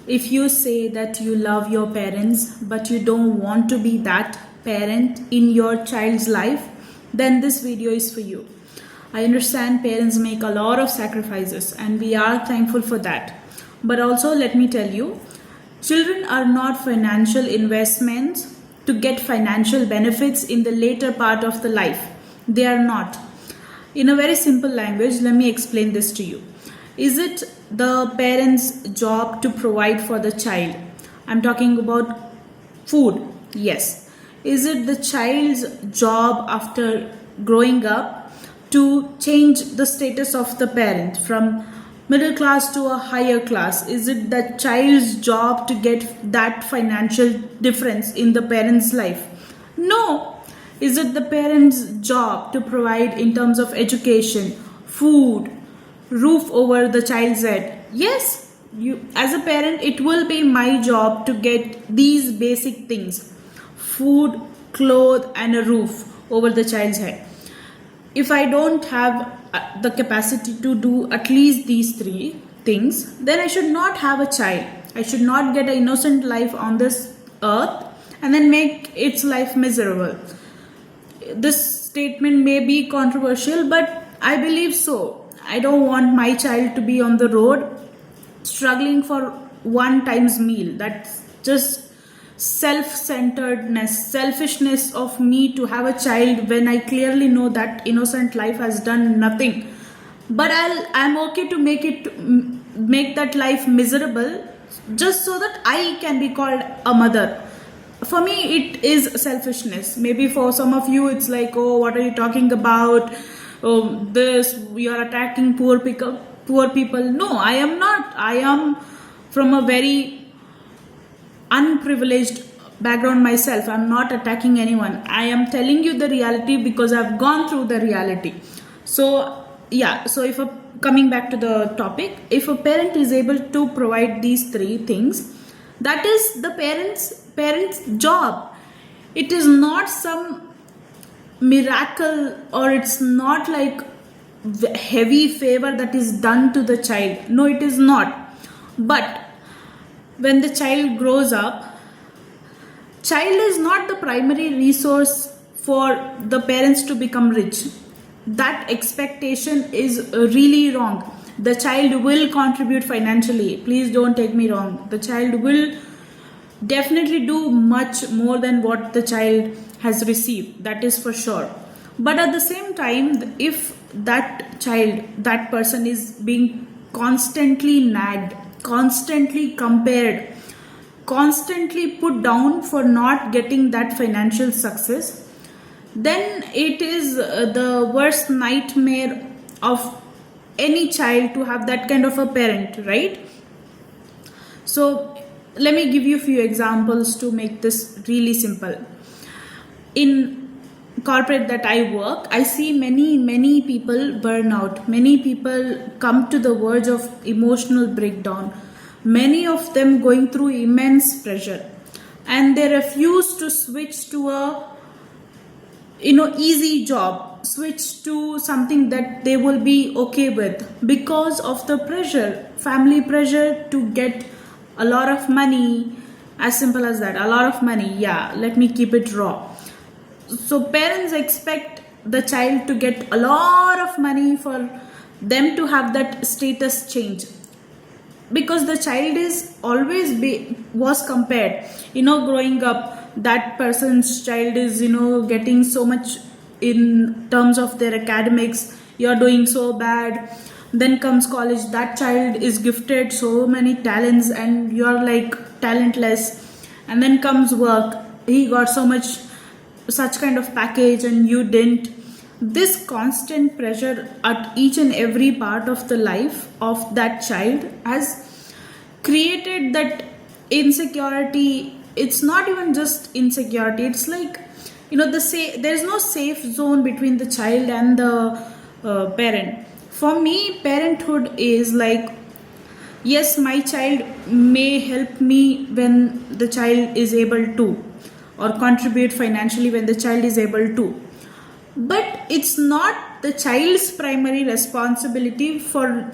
If you say that you love your parents but you don't want to be that parent in your child's life, then this video is for you. I understand parents make a lot of sacrifices and we are thankful for that. But also, let me tell you, children are not financial investments to get financial benefits in the later part of the life. They are not. In a very simple language, let me explain this to you. Is it the parent's job to provide for the child? I'm talking about food. Yes. Is it the child's job after growing up to change the status of the parent from middle class to a higher class? Is it the child's job to get that financial difference in the parent's life? No. Is it the parent's job to provide in terms of education, food, roof over the child's head? Yes. You, as a parent, it will be my job to get these basic things: food, clothes, and a roof over the child's head. If I don't have the capacity to do at least these three things, then I should not have a child. I should not get an innocent life on this earth and then make its life miserable. This statement may be controversial, but I believe so. I don't want my child to be on the road struggling for one time's meal. That's just self-centeredness, selfishness of me to have a child when I clearly know that innocent life has done nothing. But I'm okay to make that life miserable just so that I can be called a mother. For me, it is selfishness. Maybe for some of you it's like, oh, what are you talking about? Oh, this, we are attacking poor people. No, I am not. I am from a very unprivileged background myself. I'm not attacking anyone. I am telling you the reality because I've gone through the reality. So yeah, so if coming back to the topic, if a parent is able to provide these three things, that is the parent's job. It is not some miracle, or it's not like heavy favor that is done to the child. No, it is not. But when the child grows up, child is not the primary resource for the parents to become rich. That expectation is really wrong. The child will contribute financially. Please don't take me wrong. The child will definitely do much more than what the child has received. That is for sure. But at the same time, if that child, that person is being constantly nagged, constantly compared, constantly put down for not getting that financial success, then it is the worst nightmare of any child to have that kind of a parent, right? So let me give you a few examples to make this really simple. In corporate that I work, I see many people burn out. Many people come to the verge of emotional breakdown. Many of them going through immense pressure, and they refuse to switch to a easy job, switch to something that they will be okay with because of the pressure, family pressure to get a lot of money. As simple as that, a lot of money. Yeah, let me keep it raw. So parents expect the child to get a lot of money for them to have that status change, because the child is always was compared. Growing up, that person's child is getting so much in terms of their academics. You're doing so bad. Then comes college, that child is gifted so many talents and you're like talentless. And then comes work, he got such kind of package and you didn't. This constant pressure at each and every part of the life of that child has created that insecurity. It's not even just insecurity, it's like there's no safe zone between the child and the parent. For me, parenthood is like, yes, my child may help me when the child is able to, or contribute financially when the child is able to, but it's not the child's primary responsibility for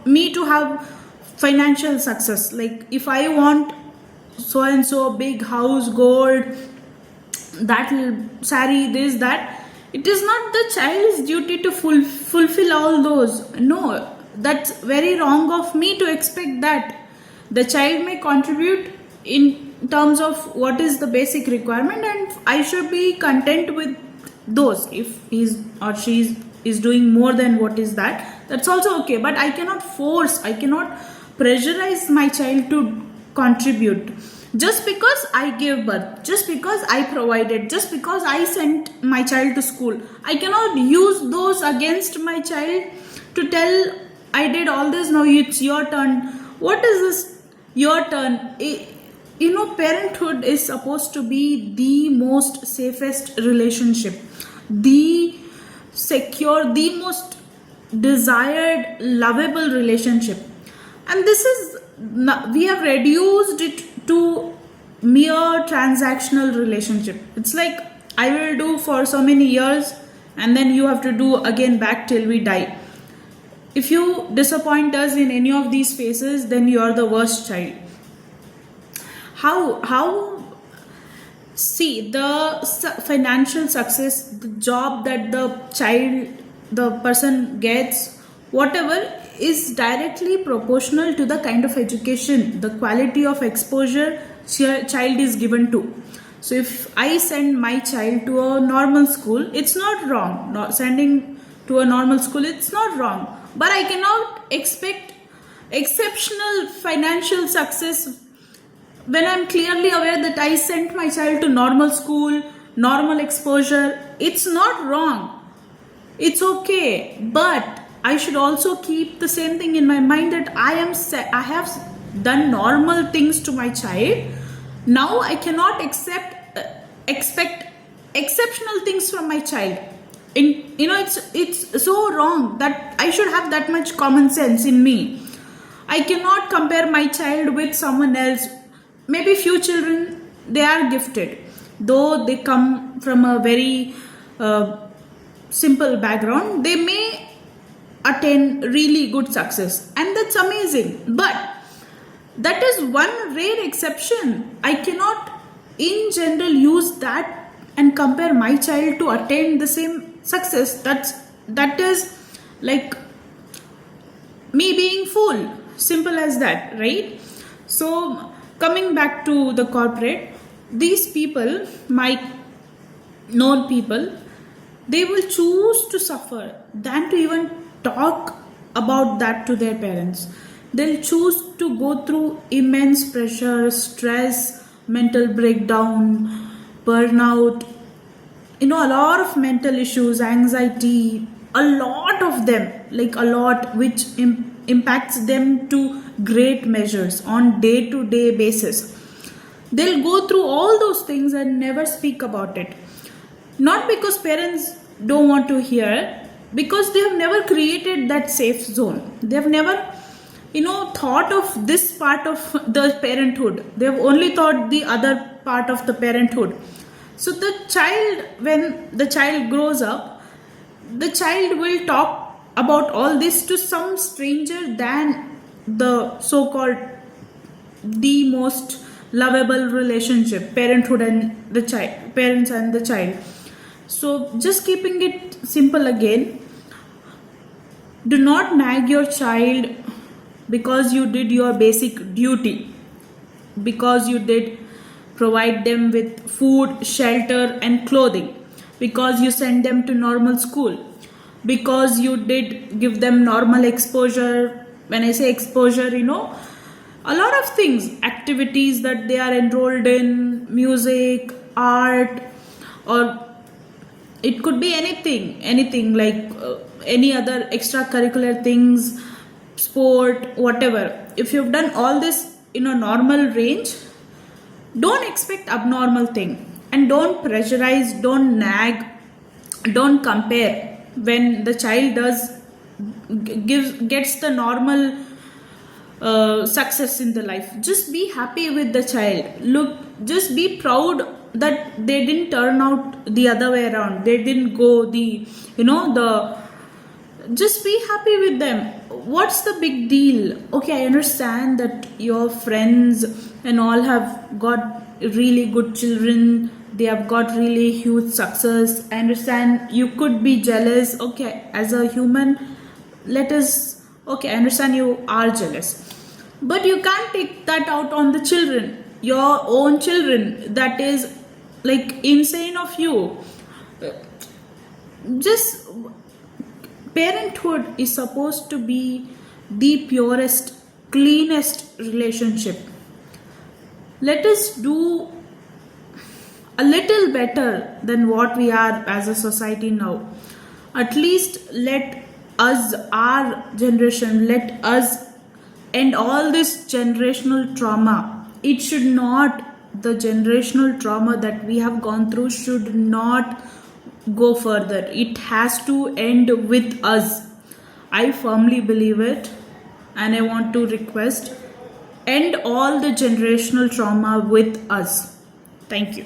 me to have financial success. Like if I want so and so big house, gold, that sari, this, that, it is not the child's duty to fulfill all those. No, that's very wrong of me to expect that. The child may contribute in terms of what is the basic requirement, and I should be content with those. If he's or she is doing more than what is that, that's also okay. But I cannot force, I cannot pressurize my child to contribute. Just because I gave birth, just because I provided, just because I sent my child to school, I cannot use those against my child to tell I did all this, now it's your turn. What is this your turn? Parenthood is supposed to be the most safest relationship, the secure, the most desired, lovable relationship. And this is, we have reduced it to mere transactional relationship. It's like I will do for so many years and then you have to do again back till we die. If you disappoint us in any of these phases, then you are the worst child. How see, the financial success, the job that the person gets, whatever, is directly proportional to the kind of education, the quality of exposure child is given to. So if I send my child to a normal school, it's not wrong. Not sending to a normal school, it's not wrong. But I cannot expect exceptional financial success when I'm clearly aware that I sent my child to normal school, normal exposure. It's not wrong. It's okay. But I should also keep the same thing in my mind that I have done normal things to my child. Now I cannot expect exceptional things from my child. It's so wrong that I should have that much common sense in me. I cannot compare my child with someone else. Maybe few children, they are gifted, though they come from a very simple background, they may attain really good success, and that's amazing. But that is one rare exception. I cannot in general use that and compare my child to attain the same success. That is like me being fool, simple as that, right? So coming back to the corporate, these people, my known people, they will choose to suffer than to even talk about that to their parents. They'll choose to go through immense pressure, stress, mental breakdown, burnout, a lot of mental issues, anxiety, a lot of them, like a lot, which impacts them to great measures on day-to-day basis. They'll go through all those things and never speak about it. Not because parents don't want to hear, because they have never created that safe zone. They have never thought of this part of the parenthood. They have only thought the other part of the parenthood. So the child, when the child grows up, the child will talk about all this to some stranger than the so-called the most lovable relationship, parenthood and the child, parents and the child. So just keeping it simple again, do not nag your child because you did your basic duty, because you did provide them with food, shelter and clothing, because you sent them to normal school, because you did give them normal exposure. When I say exposure, a lot of things, activities that they are enrolled in, music, art, or it could be anything like any other extracurricular things, sport, whatever. If you've done all this in a normal range, don't expect abnormal thing, and don't pressurize, don't nag, don't compare. When the child gets the normal success in the life, just be happy with the child. Just be proud that they didn't turn out the other way around. They didn't go the just be happy with them. What's the big deal? Okay, I understand that your friends and all have got really good children, they have got really huge success. I understand you could be jealous. Okay, as a human, let us, okay, I understand you are jealous, but you can't take that out on the children, your own children. That is like insane of you. Just parenthood is supposed to be the purest, cleanest relationship. Let us do a little better than what we are as a society now. At least let us, our generation, let us end all this generational trauma. It should not, the generational trauma that we have gone through should not go further. It has to end with us. I firmly believe it, and I want to request, end all the generational trauma with us. Thank you.